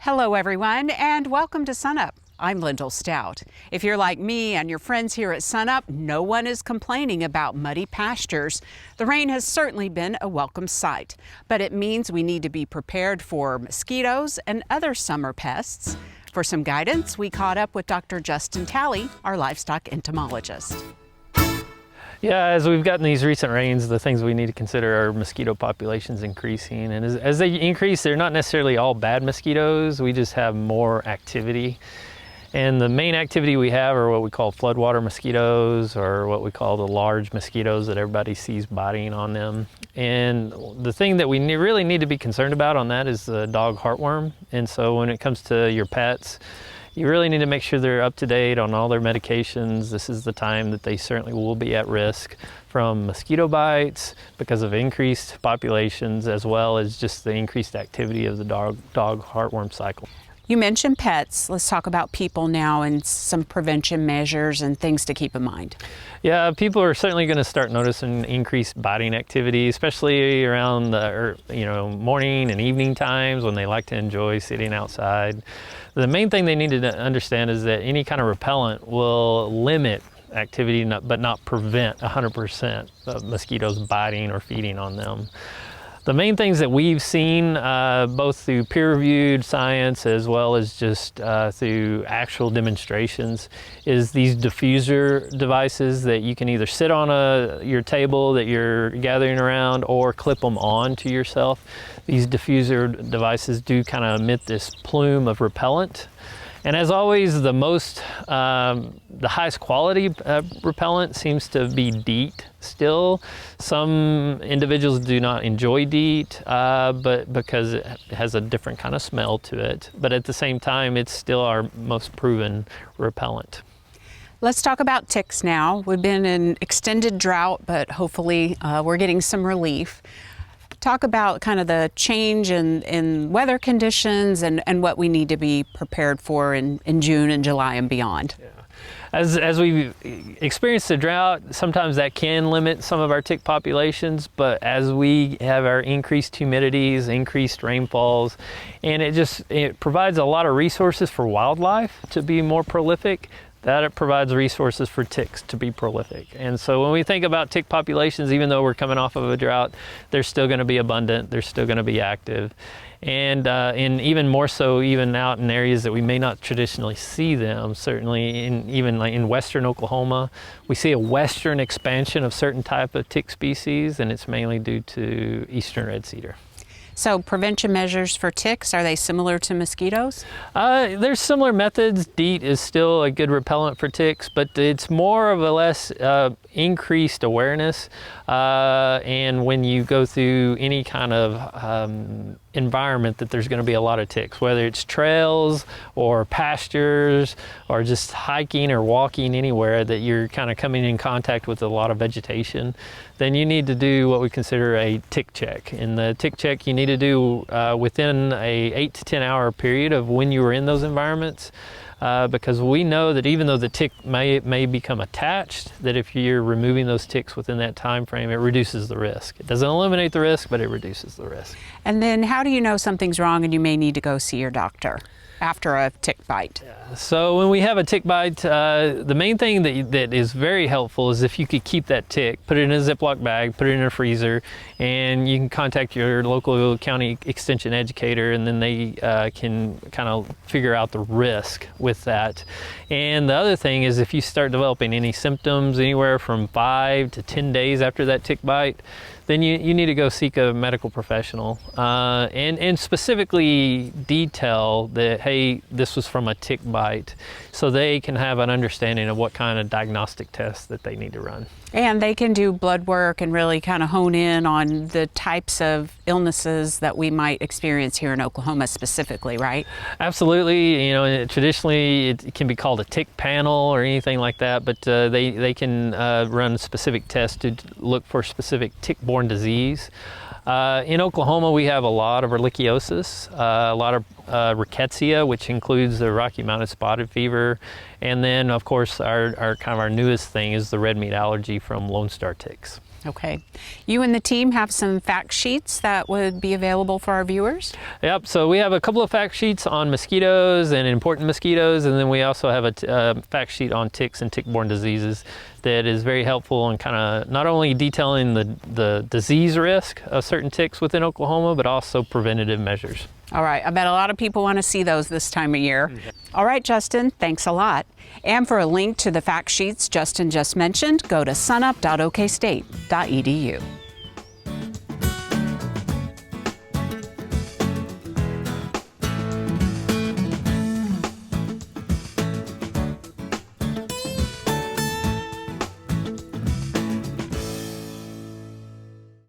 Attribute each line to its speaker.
Speaker 1: Hello everyone and welcome to Sunup. I'm Lyndall Stout. If you're like me and your friends here at Sunup, no one is complaining about muddy pastures. The rain has certainly been a welcome sight, but it means we need to be prepared for mosquitoes and other summer pests. For some guidance, we caught up with Dr. Justin Talley, our livestock entomologist.
Speaker 2: Yeah, as we've gotten these recent rains, the things we need to consider are mosquito populations increasing. And as they increase, they're not necessarily all bad mosquitoes. We just have more activity. And the main activity we have are what we call floodwater mosquitoes, or what we call the large mosquitoes that everybody sees biting on them. And the thing that we really need to be concerned about on that is the dog heartworm. And so when it comes to your pets, you really need to make sure they're up to date on all their medications. This is the time that they certainly will be at risk from mosquito bites because of increased populations, as well as just the increased activity of the dog heartworm cycle.
Speaker 1: You mentioned pets. Let's talk about people now and some prevention measures and things to keep in mind.
Speaker 2: Yeah, people are certainly going to start noticing increased biting activity, especially around the morning and evening times when they like to enjoy sitting outside. The main thing they need to understand is that any kind of repellent will limit activity but not prevent 100% of mosquitoes biting or feeding on them. The main things that we've seen, both through peer-reviewed science as well as just through actual demonstrations, is these diffuser devices that you can either sit on your table that you're gathering around or clip them on to yourself. These diffuser devices do kind of emit this plume of repellent. And as always, the highest quality repellent seems to be DEET still. Some individuals do not enjoy DEET, but because it has a different kind of smell to it. But at the same time, it's still our most proven repellent.
Speaker 1: Let's talk about ticks now. We've been in extended drought, but hopefully we're getting some relief. Talk about kind of the change in weather conditions and what we need to be prepared for in June and July and beyond.
Speaker 2: Yeah. As we experience the drought, sometimes that can limit some of our tick populations, but as we have our increased humidities, increased rainfalls, and it provides a lot of resources for wildlife to be more prolific, that it provides resources for ticks to be prolific. And so when we think about tick populations, even though we're coming off of a drought, they're still going to be abundant, they're still going to be active. And even more so, even out in areas that we may not traditionally see them, certainly even like in western Oklahoma, we see a western expansion of certain type of tick species, and it's mainly due to eastern red cedar.
Speaker 1: So prevention measures for ticks, are they similar to mosquitoes?
Speaker 2: There's similar methods. DEET is still a good repellent for ticks, but it's more of a less increased awareness. And when you go through any kind of environment that there's going to be a lot of ticks, whether it's trails or pastures or just hiking or walking anywhere that you're kind of coming in contact with a lot of vegetation, then you need to do what we consider a tick check. And the tick check you need to do within a 8 to 10 hour period of when you were in those environments. Because we know that even though the tick may become attached, that if you're removing those ticks within that time frame, it reduces the risk. It doesn't eliminate the risk, but it reduces the risk.
Speaker 1: And then how do you know something's wrong and you may need to go see your doctor after a tick bite?
Speaker 2: So when we have a tick bite, the main thing that is very helpful is if you could keep that tick, put it in a Ziploc bag, put it in a freezer, and you can contact your local county extension educator, and then they can kind of figure out the risk with that. And the other thing is if you start developing any symptoms anywhere from 5 to 10 days after that tick bite, then you need to go seek a medical professional and specifically detail that, hey, this was from a tick bite, so they can have an understanding of what kind of diagnostic tests that they need to run.
Speaker 1: And they can do blood work and really kind of hone in on the types of illnesses that we might experience here in Oklahoma specifically, right?
Speaker 2: Absolutely. Traditionally it can be called a tick panel or anything like that, but they can run specific tests to look for specific tick-borne disease. In Oklahoma, we have a lot of ehrlichiosis, a lot of rickettsia, which includes the Rocky Mountain spotted fever, and then of course our newest thing is the red meat allergy from Lone Star ticks.
Speaker 1: Okay. You and the team have some fact sheets that would be available for our viewers?
Speaker 2: Yep, so we have a couple of fact sheets on mosquitoes and important mosquitoes, and then we also have a fact sheet on ticks and tick-borne diseases that is very helpful in kind of not only detailing the disease risk of certain ticks within Oklahoma, but also preventative measures.
Speaker 1: All right, I bet a lot of people want to see those this time of year. All right, Justin, thanks a lot. And for a link to the fact sheets Justin just mentioned, go to sunup.okstate.edu.